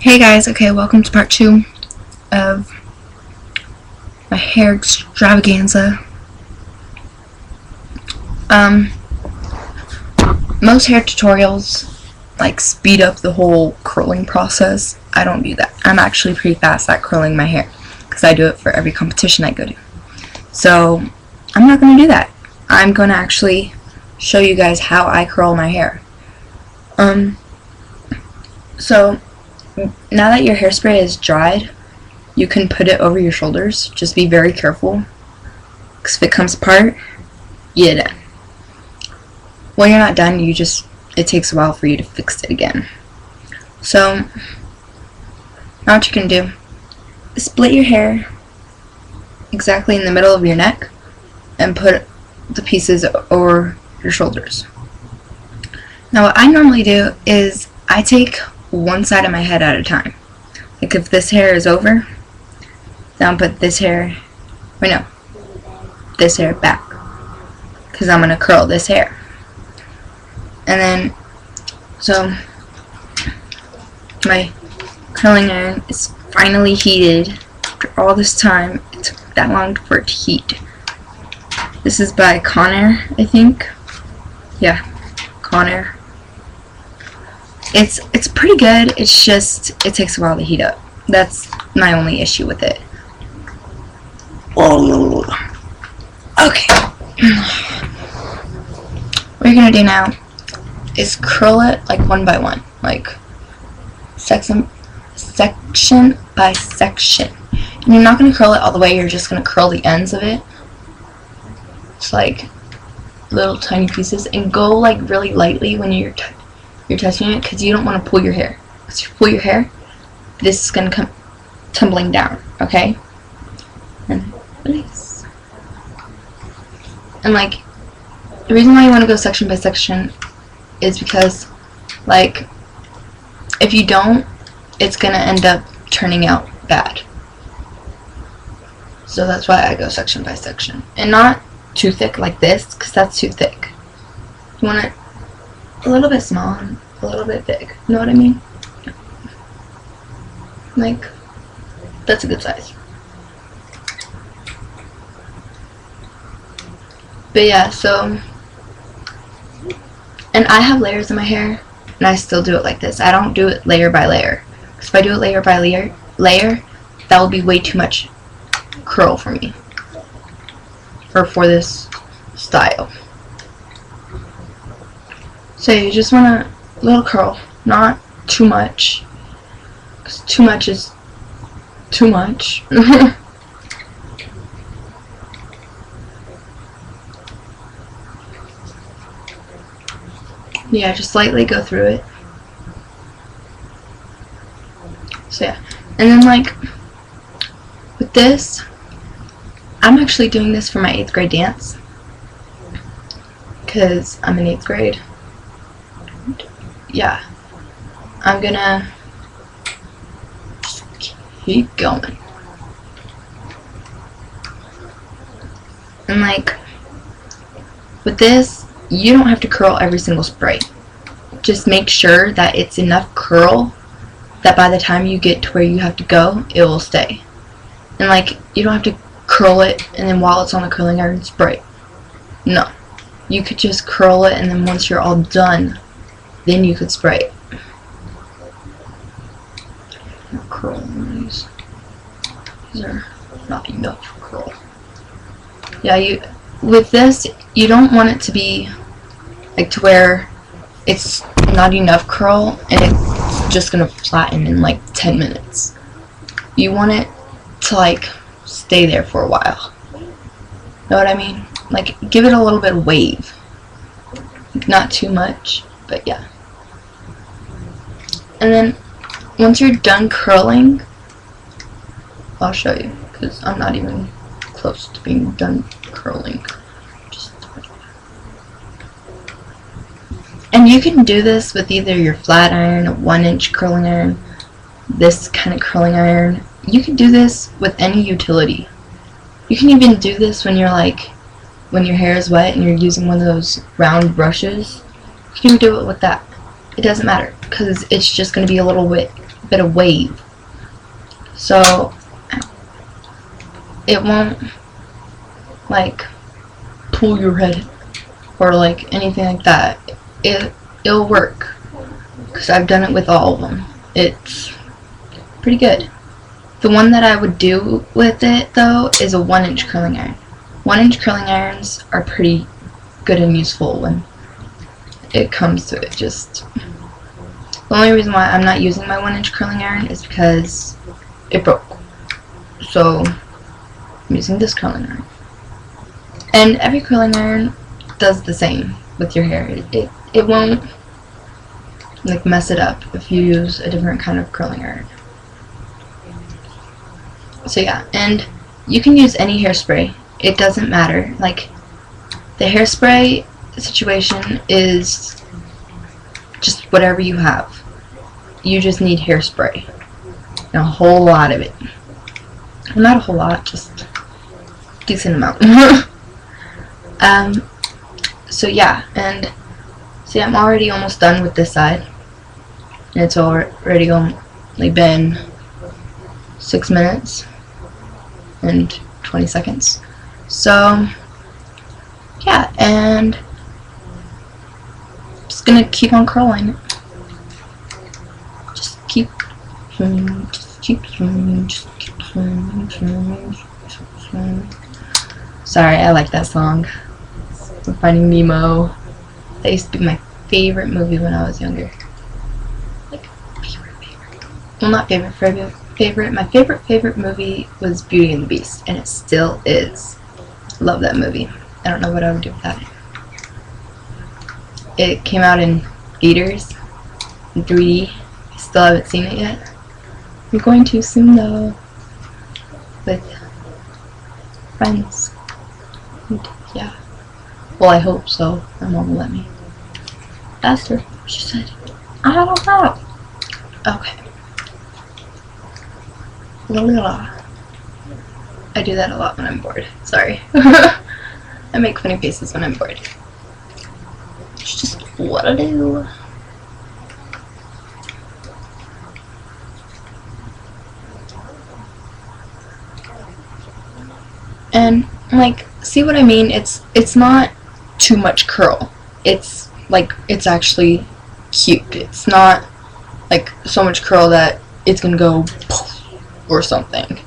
Hey guys, okay, welcome to part 2 of my hair extravaganza. Most hair tutorials like speed up the whole curling process. I don't do that. I'm actually pretty fast at curling my hair because I do it for every competition I go to. So I'm not going to do that. I'm going to actually show you guys how I curl my hair. So now that your hairspray is dried, you can put it over your shoulders. Just be very careful, because if it comes apart, you're done. When you're not done, it takes a while for you to fix it again. So now what you can do is split your hair exactly in the middle of your neck and put the pieces over your shoulders. Now what I normally do is I take one side of my head at a time. Like if this hair is over, then I'll put this hair back, because I'm going to curl this hair. And then, so my curling iron is finally heated. After all this time, it took that long for it to heat. This is by Conair, I think. Yeah, Conair. It's pretty good. It's just it takes a while to heat up. That's my only issue with it. Okay. What you're gonna do now is curl it like one by one, like section by section. And you're not gonna curl it all the way. You're just gonna curl the ends of it. It's like little tiny pieces, and go like really lightly when you're touching it, because you don't want to pull your hair. Because if you pull your hair, this is going to come tumbling down, okay? And release. And like, the reason why you want to go section by section is because, like, if you don't, it's going to end up turning out bad. So that's why I go section by section. And not too thick like this, because that's too thick. You want it a little bit small and a little bit big. You know what I mean? Like, that's a good size. But yeah, so, and I have layers in my hair, and I still do it like this. I don't do it layer by layer. Because if I do it layer by layer, that will be way too much curl for me. Or for this style. So you just want a little curl, not too much, because too much is too much. Yeah, just lightly go through it. So yeah, and then like with this, I'm actually doing this for my 8th grade dance, because I'm in 8th grade. Yeah, I'm gonna just keep going. And like with this, you don't have to curl every single spray. Just make sure that it's enough curl that by the time you get to where you have to go, it will stay. And like, you don't have to curl it and then while it's on the curling iron, spray. No, you could just curl it, and then once you're all done, then you could spray it. Curl these. These are not enough curl. Yeah, with this, you don't want it to be like to where it's not enough curl and it's just gonna flatten in like 10 minutes. You want it to like stay there for a while. Know what I mean? Like, give it a little bit of wave. Not too much, but yeah. And then once you're done curling, I'll show you, because I'm not even close to being done curling. And you can do this with either your flat iron, a 1-inch curling iron, this kind of curling iron. You can do this with any utility. You can even do this when you're like, when your hair is wet and you're using one of those round brushes. You can do it with that. It doesn't matter, because it's just going to be a little bit of wave, so it won't like pull your head or like anything like that. It'll work because I've done it with all of them. It's pretty good. The one that I would do with it though is a 1-inch curling iron. 1-inch curling irons are pretty good and useful when it comes to it. Just the only reason why I'm not using my 1-inch curling iron is because it broke. So I'm using this curling iron. And every curling iron does the same with your hair. It won't like mess it up if you use a different kind of curling iron. So yeah, and you can use any hairspray. It doesn't matter. Like, the hairspray situation is just whatever you have. You just need hairspray. And a whole lot of it. Well, not a whole lot, just a decent amount. So yeah, and see, I'm already almost done with this side. And it's already only been 6 minutes and 20 seconds. So yeah, and just gonna keep on curling. Just keep swimming, just keep swimming, just keep swimming, swimming, swimming. Sorry, I like that song. Finding Nemo. That used to be my favorite movie when I was younger. Like, favorite. Well, not favorite. My favorite movie was Beauty and the Beast, and it still is. Love that movie. I don't know what I would do without it. It came out in theaters, in 3D. I still haven't seen it yet. I'm going to soon though, with friends. And yeah. Well, I hope so. My mom will let me. Asked her. She said, I don't know. Okay. I do that a lot when I'm bored. Sorry. I make funny faces when I'm bored. It's just what I do. And like, see what I mean? It's not too much curl. It's like, it's actually cute. It's not like so much curl that it's gonna go poof or something.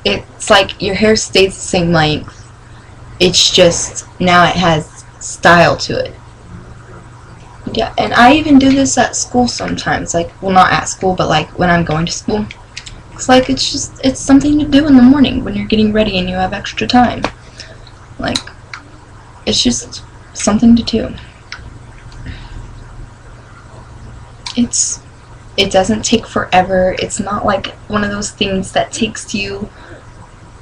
It's like your hair stays the same length. It's just now it has style to it. Yeah, and I even do this at school sometimes. Like, well, not at school, but like when I'm going to school. It's like it's something to do in the morning when you're getting ready and you have extra time. Like, it's just something to do. It doesn't take forever. It's not like one of those things that takes you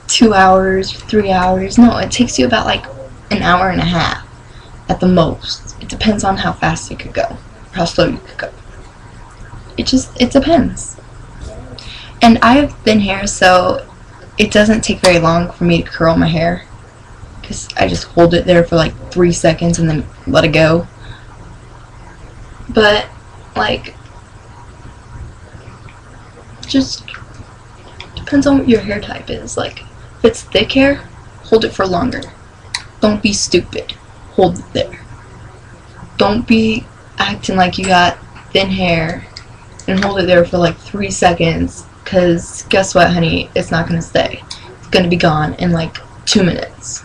2 hours, 3 hours. No, it takes you about like an hour and a half at the most. It depends on how fast you could go, or how slow you could go. It depends. And I have thin hair, so it doesn't take very long for me to curl my hair, because I just hold it there for like 3 seconds and then let it go. But like, just depends on what your hair type is. Like, if it's thick hair, hold it for longer. Don't be stupid. Hold it there. Don't be acting like you got thin hair and hold it there for like 3 seconds, because guess what, honey? It's not going to stay. It's going to be gone in like 2 minutes.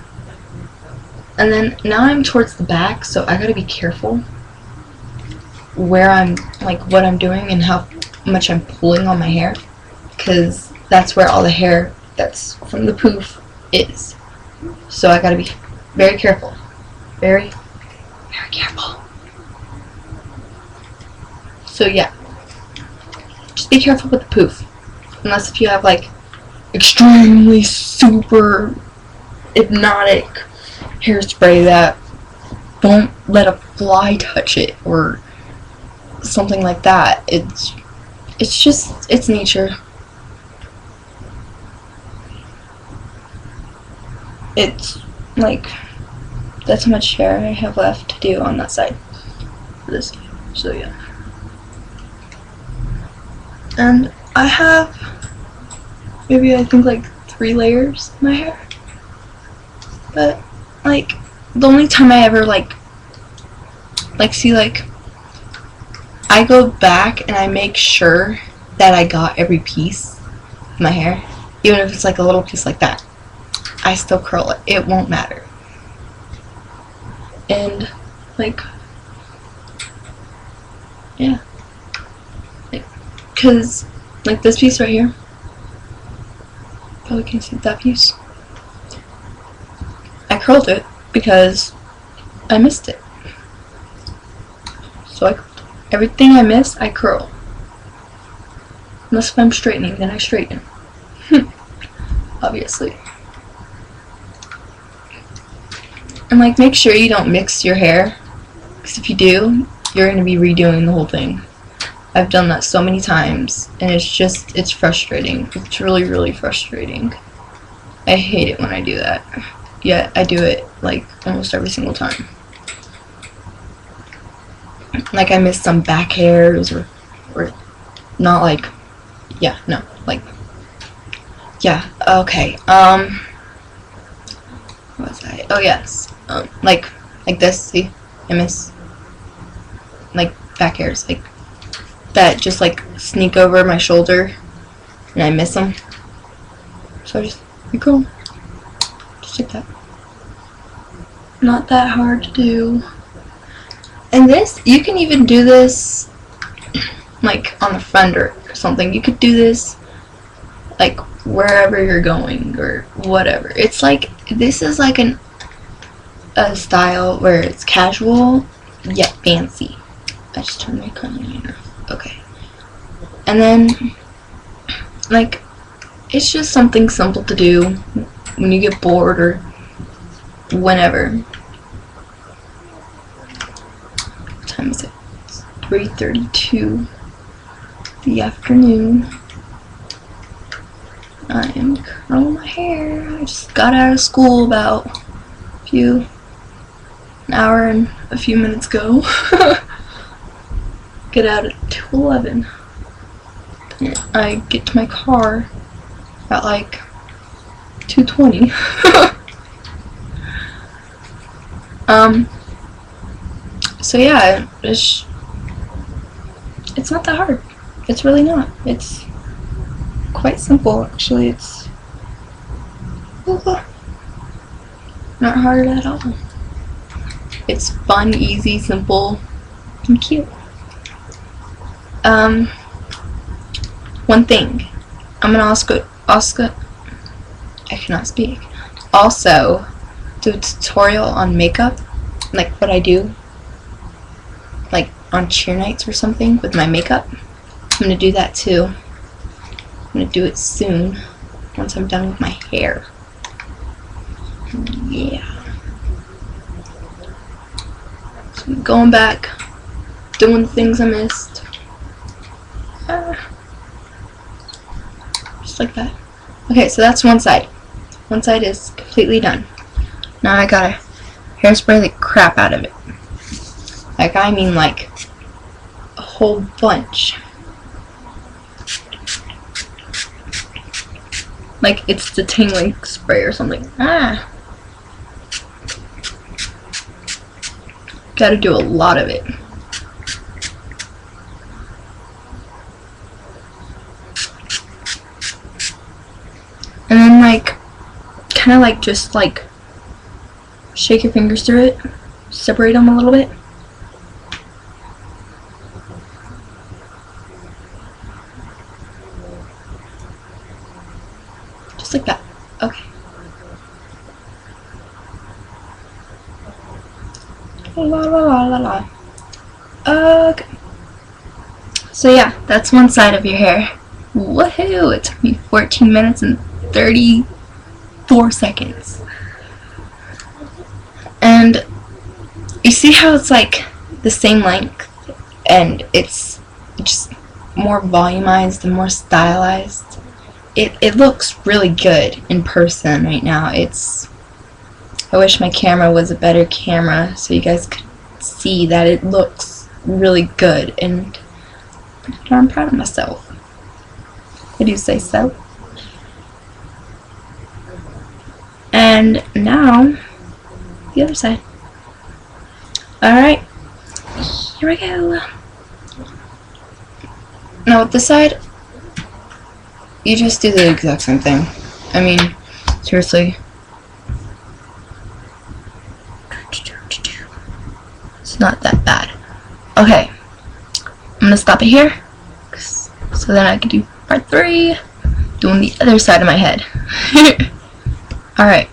And then now I'm towards the back, so I got to be careful where I'm, like, what I'm doing and how much I'm pulling on my hair, because that's where all the hair that's from the poof is. So I gotta be very careful. Very, very careful. So yeah, just be careful with the poof. Unless if you have like extremely super hypnotic hairspray that don't let a fly touch it or something like that. It's nature. It's like, that's how much hair I have left to do on that side. For this side. So yeah. And I have maybe I think like 3 layers in my hair. But like the only time I ever like see like I go back and I make sure that I got every piece of my hair, even if it's like a little piece like that. I still curl it. It won't matter. And like, yeah, like, cause like this piece right here, probably can't see that piece. I curled it because I missed it. So everything I miss, I curl. Unless if I'm straightening, then I straighten. Obviously. And like, make sure you don't mix your hair, because if you do, you're going to be redoing the whole thing. I've done that so many times, and it's frustrating. It's really, really frustrating. I hate it when I do that. Yet I do it like almost every single time. Like I missed some back hairs or not like, yeah, no, like, yeah, okay, what was I, oh yes, like this, see, I miss, like, back hairs, like, that just, like, sneak over my shoulder, and I miss them, so I just, curl, just like that, not that hard to do. And this, you can even do this like on the front or something. You could do this like wherever you're going or whatever. It's like, this is like a style where it's casual yet fancy. I just turned my curling off. Okay. And then like, it's just something simple to do when you get bored or whenever. 3:32 the afternoon. I am curling my hair. I just got out of school about an hour and a few minutes ago. Get out at 2:11. I get to my car at like 2:20. So yeah, it's not that hard. It's really not. It's quite simple, actually. It's not hard at all. It's fun, easy, simple, and cute. One thing. I'm gonna also I cannot speak. Also do a tutorial on makeup, like what I do, like on cheer nights or something with my makeup. I'm gonna do that too. I'm gonna do it soon once I'm done with my hair. Yeah. So I'm going back, doing the things I missed. Just like that. Okay, so that's one side. One side is completely done. Now I gotta hairspray the crap out of it. Like, I mean like a whole bunch. Like it's the tingling spray or something. Gotta do a lot of it. And then like, kinda like just like shake your fingers through it. Separate them a little bit. Just like that. Okay. La la la la la. Okay. So yeah, that's one side of your hair. Woohoo! It took me 14 minutes and 34 seconds. And you see how it's like the same length and it's just more volumized and more stylized? It looks really good in person right now. I wish my camera was a better camera so you guys could see that it looks really good, and I'm proud of myself. Would you say so? And now, the other side. Alright, here we go. Now with this side, you just do the exact same thing. I mean, seriously. It's not that bad. Okay, I'm gonna stop it here, so then I can do part 3, doing the other side of my head. Alright,